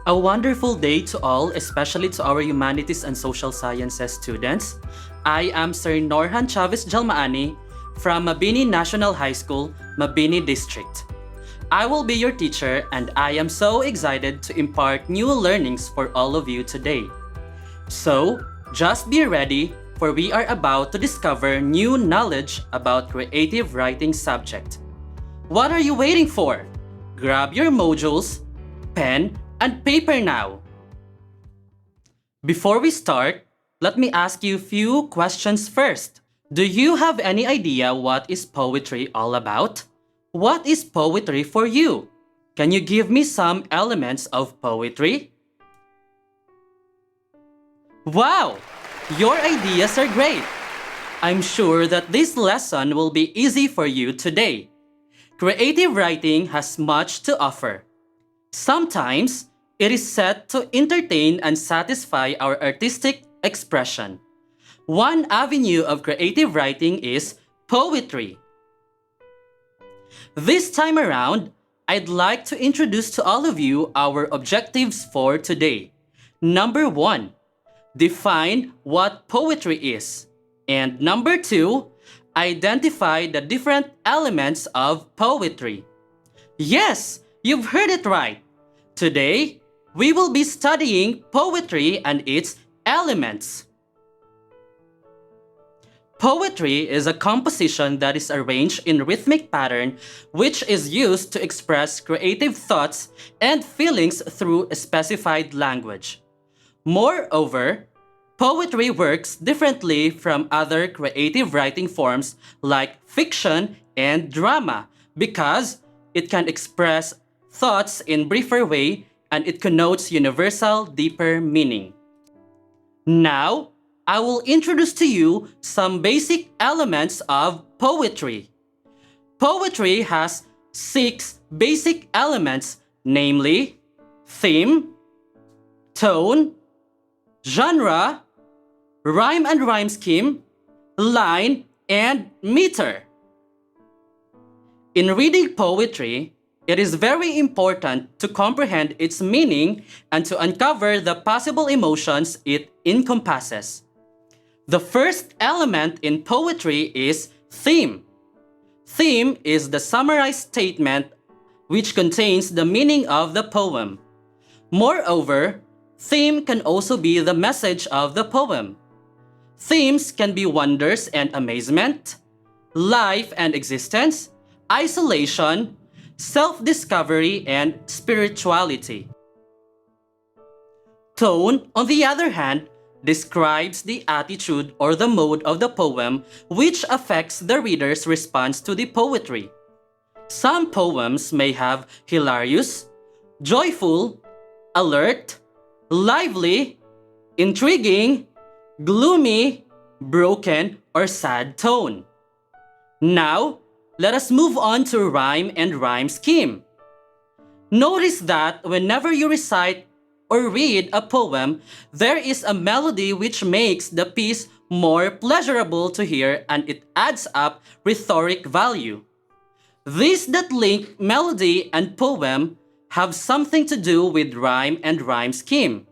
A wonderful day to all, especially to our humanities and social sciences students. I am Sir Norham Jalmaani from Mabini National High School, Mabini District. I will be your teacher and I am so excited to impart new learnings for all of you today. So, just be ready for we are about to discover new knowledge about creative writing subject. What are you waiting for? Grab your modules, pen, and paper now. Before we start, let me ask you a few questions first. Do you have any idea what is poetry all about? What is poetry for you? Can you give me some elements of poetry? Wow! Your ideas are great! I'm sure that this lesson will be easy for you today. Creative writing has much to offer. Sometimes, it is set to entertain and satisfy our artistic expression. One avenue of creative writing is poetry. This time around, I'd like to introduce to all of you our objectives for today. Number 1, define what poetry is. And number 2, identify the different elements of poetry. Yes, you've heard it right. Today, we will be studying poetry and its elements. Poetry is a composition that is arranged in rhythmic pattern which is used to express creative thoughts and feelings through a specified language. Moreover, poetry works differently from other creative writing forms like fiction and drama because it can express thoughts in briefer way and it connotes universal deeper meaning. Now, I will introduce to you some basic elements of poetry. Poetry has 6 basic elements, namely theme, tone, genre, rhyme and rhyme scheme, line, and meter. In reading poetry, it is very important to comprehend its meaning and to uncover the possible emotions it encompasses. The first element in poetry is theme. Theme is the summarized statement which contains the meaning of the poem. Moreover, theme can also be the message of the poem. Themes can be wonders and amazement, life and existence, isolation, self-discovery, and spirituality. Tone, on the other hand, describes the attitude or the mode of the poem which affects the reader's response to the poetry. Some poems may have hilarious, joyful, alert, lively, intriguing, gloomy, broken, or sad tone. Now, let us move on to rhyme and rhyme scheme. Notice that whenever you recite or read a poem, there is a melody which makes the piece more pleasurable to hear and it adds up rhetoric value. These that link melody and poem have something to do with rhyme and rhyme scheme.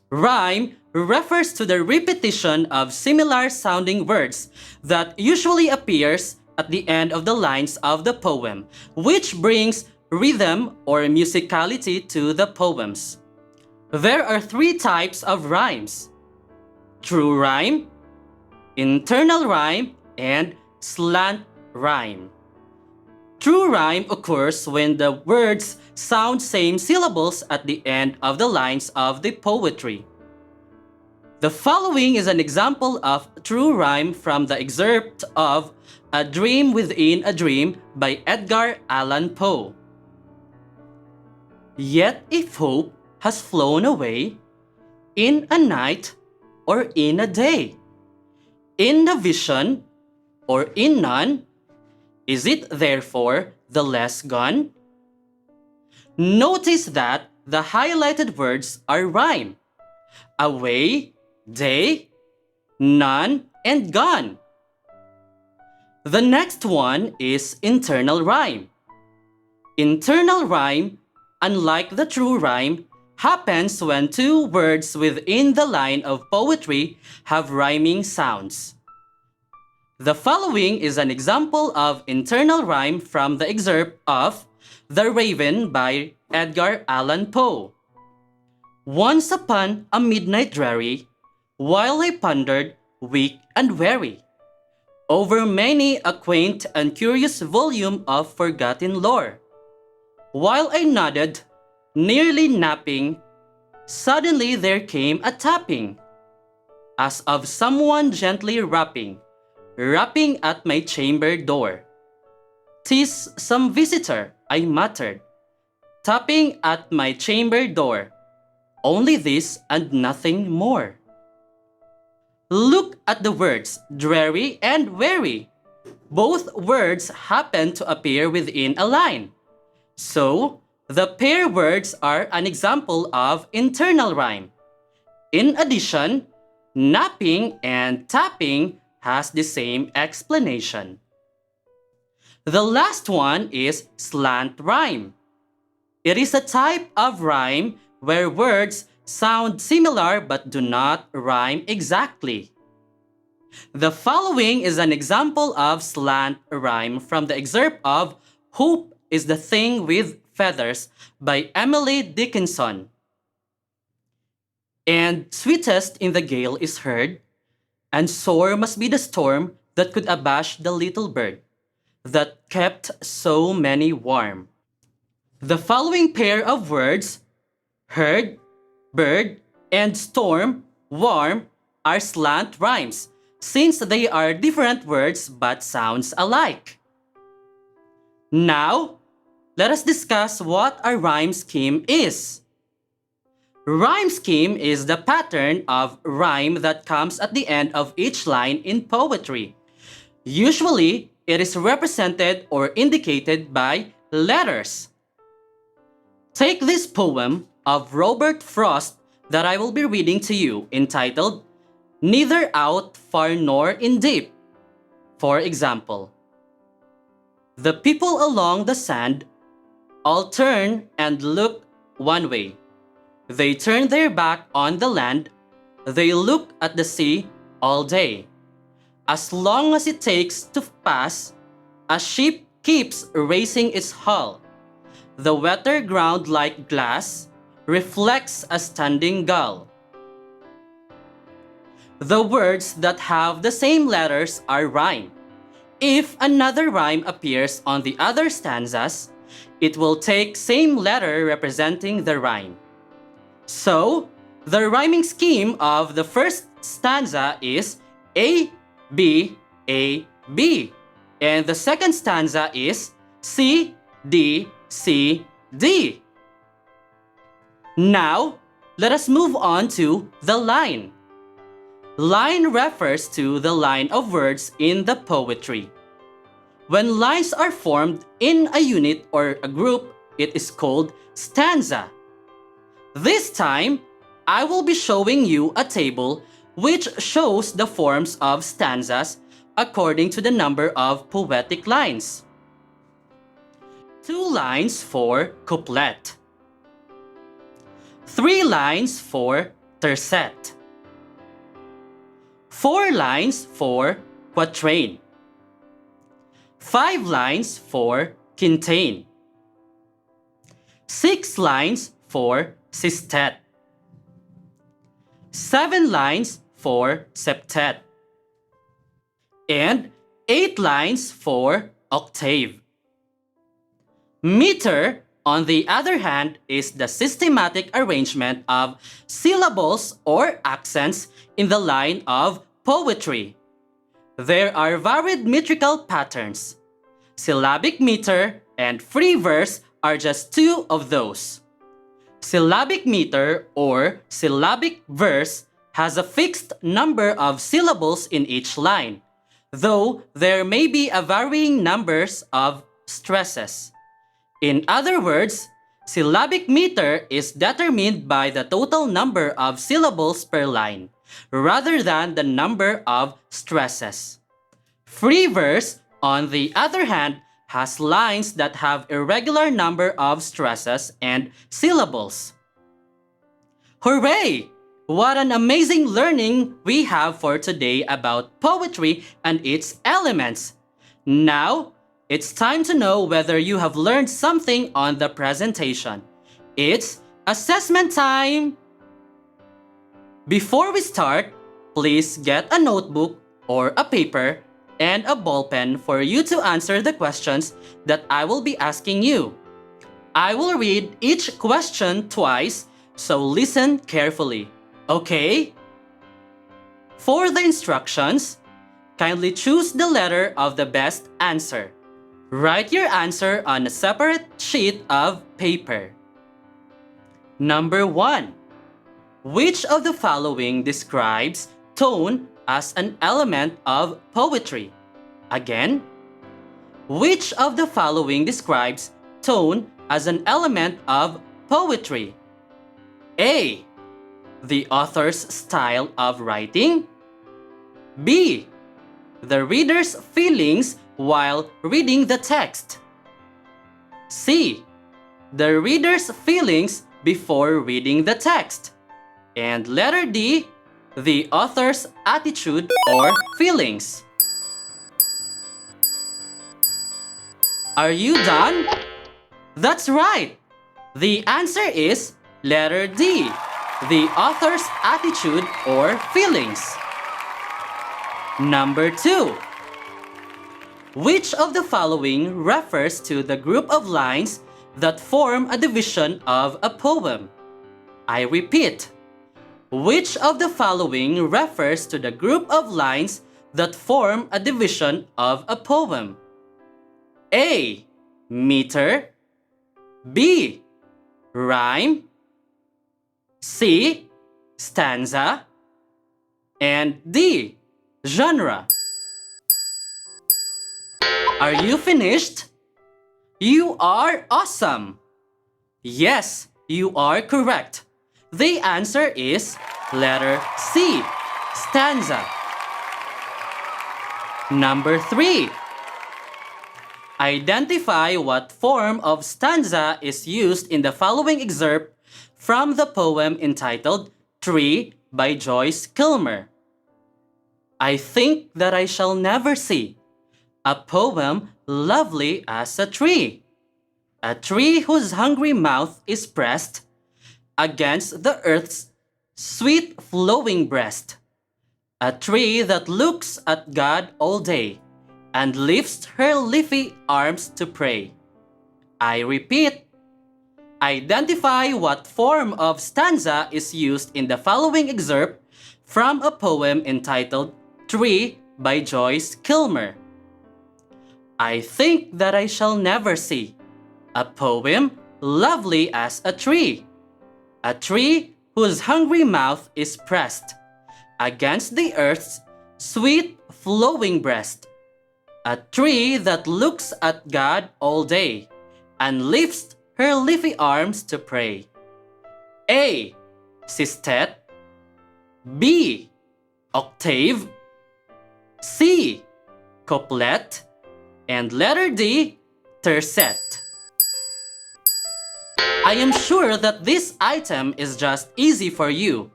Rhyme refers to the repetition of similar sounding words that usually appears at the end of the lines of the poem, which brings rhythm or musicality to the poems. There are 3 types of rhymes: true rhyme, internal rhyme, and slant rhyme. True rhyme occurs when the words sound same syllables at the end of the lines of the poetry. The following is an example of true rhyme from the excerpt of A Dream Within a Dream by Edgar Allan Poe. Yet if hope has flown away, in a night or in a day, in the vision or in none, is it therefore the less gone? Notice that the highlighted words are rhyme: away, day, none, and gone. The next one is internal rhyme. Internal rhyme, unlike the true rhyme, happens when two words within the line of poetry have rhyming sounds. The following is an example of internal rhyme from the excerpt of The Raven by Edgar Allan Poe. Once upon a midnight dreary, while I pondered, weak and weary, over many a quaint and curious volume of forgotten lore, while I nodded, nearly napping, suddenly there came a tapping, as of someone gently rapping at my chamber door. "'Tis some visitor," I muttered, tapping at my chamber door. Only this and nothing more. Look at the words dreary and weary. Both words happen to appear within a line. So, the pair words are an example of internal rhyme. In addition, napping and tapping has the same explanation. The last one is slant rhyme. It is a type of rhyme where words sound similar but do not rhyme exactly. The following is an example of slant rhyme from the excerpt of Hope is the Thing with Feathers by Emily Dickinson. And sweetest in the gale is heard, and sore must be the storm that could abash the little bird that kept so many warm. The following pair of words, heard, bird, and storm, warm, are slant rhymes since they are different words but sounds alike. Now, let us discuss what a rhyme scheme is. Rhyme scheme is the pattern of rhyme that comes at the end of each line in poetry. Usually, it is represented or indicated by letters. Take this poem of Robert Frost that I will be reading to you entitled Neither Out Far Nor in Deep. For example, the people along the sand all turn and look one way. They turn their back on the land. They look at the sea all day. As long as it takes to pass, a ship keeps raising its hull. The wetter ground like glass reflects a standing gull. The words that have the same letters are rhyme. If another rhyme appears on the other stanzas, it will take same letter representing the rhyme. So, the rhyming scheme of the first stanza is A, B, A, B. And the second stanza is C, D, C, D. Now, let us move on to the line. Line refers to the line of words in the poetry. When lines are formed in a unit or a group, it is called stanza. This time, I will be showing you a table which shows the forms of stanzas according to the number of poetic lines. 2 lines for couplet. 3 lines for tercet. 4 lines for quatrain. 5 lines for quintain. 6 lines for sestet. 7 lines for septet. And 8 lines for octave. Meter, on the other hand, is the systematic arrangement of syllables or accents in the line of poetry. There are varied metrical patterns. Syllabic meter and free verse are just 2 of those. Syllabic meter or syllabic verse has a fixed number of syllables in each line, though there may be a varying numbers of stresses. In other words, syllabic meter is determined by the total number of syllables per line, rather than the number of stresses. Free verse, on the other hand, has lines that have irregular number of stresses and syllables. Hooray! What an amazing learning we have for today about poetry and its elements. Now, it's time to know whether you have learned something on the presentation. It's assessment time! Before we start, please get a notebook or a paper and a ball pen for you to answer the questions that I will be asking you. I will read each question twice, so listen carefully. Okay? For the instructions, kindly choose the letter of the best answer. Write your answer on a separate sheet of paper. Number 1. Which of the following describes tone as an element of poetry? Again, which of the following describes tone as an element of poetry? A. The author's style of writing. B. The reader's feelings while reading the text. C. The reader's feelings before reading the text. And letter D. The author's attitude or feelings. Are you done? That's right! The answer is letter D. The author's attitude or feelings. Number 2. Which of the following refers to the group of lines that form a division of a poem? I repeat. Which of the following refers to the group of lines that form a division of a poem? A. Meter. B. Rhyme. C. Stanza. And D. Genre. Are you finished? You are awesome! Yes, you are correct. The answer is letter C. Stanza. Number 3. Identify what form of stanza is used in the following excerpt from the poem entitled Tree by Joyce Kilmer. I think that I shall never see a poem lovely as a tree whose hungry mouth is pressed against the earth's sweet flowing breast, a tree that looks at God all day and lifts her leafy arms to pray. I repeat, identify what form of stanza is used in the following excerpt from a poem entitled Tree by Joyce Kilmer. I think that I shall never see a poem lovely as a tree whose hungry mouth is pressed against the earth's sweet flowing breast, a tree that looks at God all day and lifts her leafy arms to pray. A. Sestet. B. Octave. C. Couplet. And letter D. Tercet. I am sure that this item is just easy for you.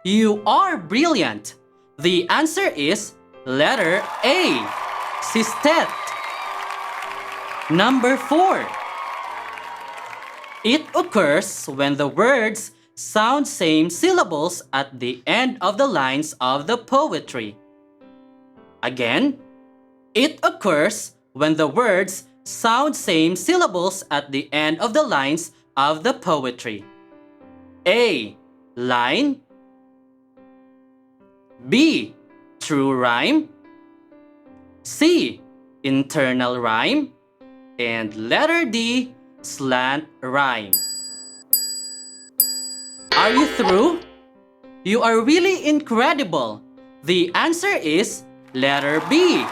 You are brilliant. The answer is letter A. Sestet. Number 4. It occurs when the words sound same syllables at the end of the lines of the poetry. Again, it occurs when the words sound same syllables at the end of the lines of the poetry. A. Line. B. True rhyme. C. Internal rhyme. And letter D. Slant rhyme. Are you through? You are really incredible. The answer is letter B.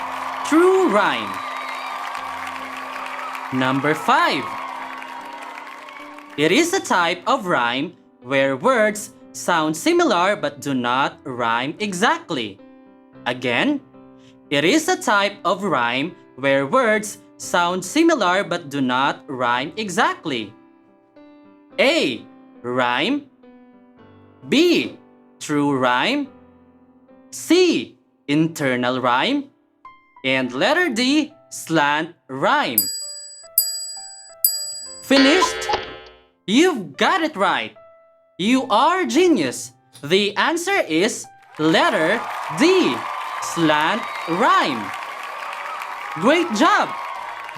True rhyme. Number 5. It is a type of rhyme where words sound similar but do not rhyme exactly. Again, it is a type of rhyme where words sound similar but do not rhyme exactly. A. Rhyme. B. True rhyme. C. Internal rhyme. And letter D. Slant rhyme. Finished? You've got it right. You are a genius. The answer is letter D. Slant rhyme. Great job!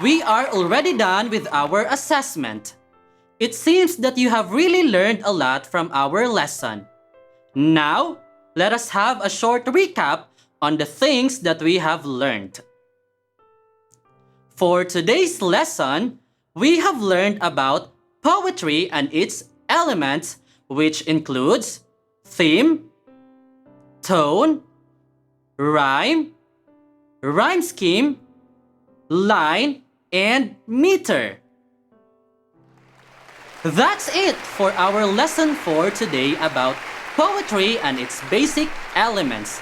We are already done with our assessment. It seems that you have really learned a lot from our lesson. Now, let us have a short recap on the things that we have learned. For today's lesson, we have learned about poetry and its elements, which includes theme, tone, rhyme, rhyme scheme, line, and meter. That's it for our lesson for today about poetry and its basic elements.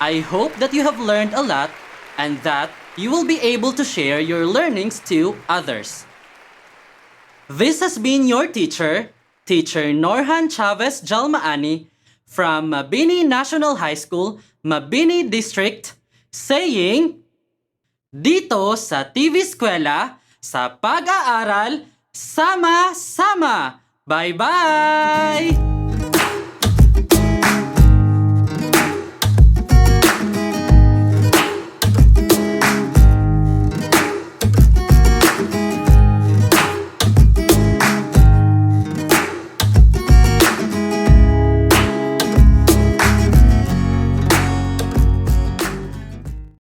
I hope that you have learned a lot and that you will be able to share your learnings to others. This has been your teacher, Teacher Norham Chavez Jalmaani from Mabini National High School, Mabini District, saying, dito sa TV Eskwela, sa pag-aaral, sama-sama! Bye-bye!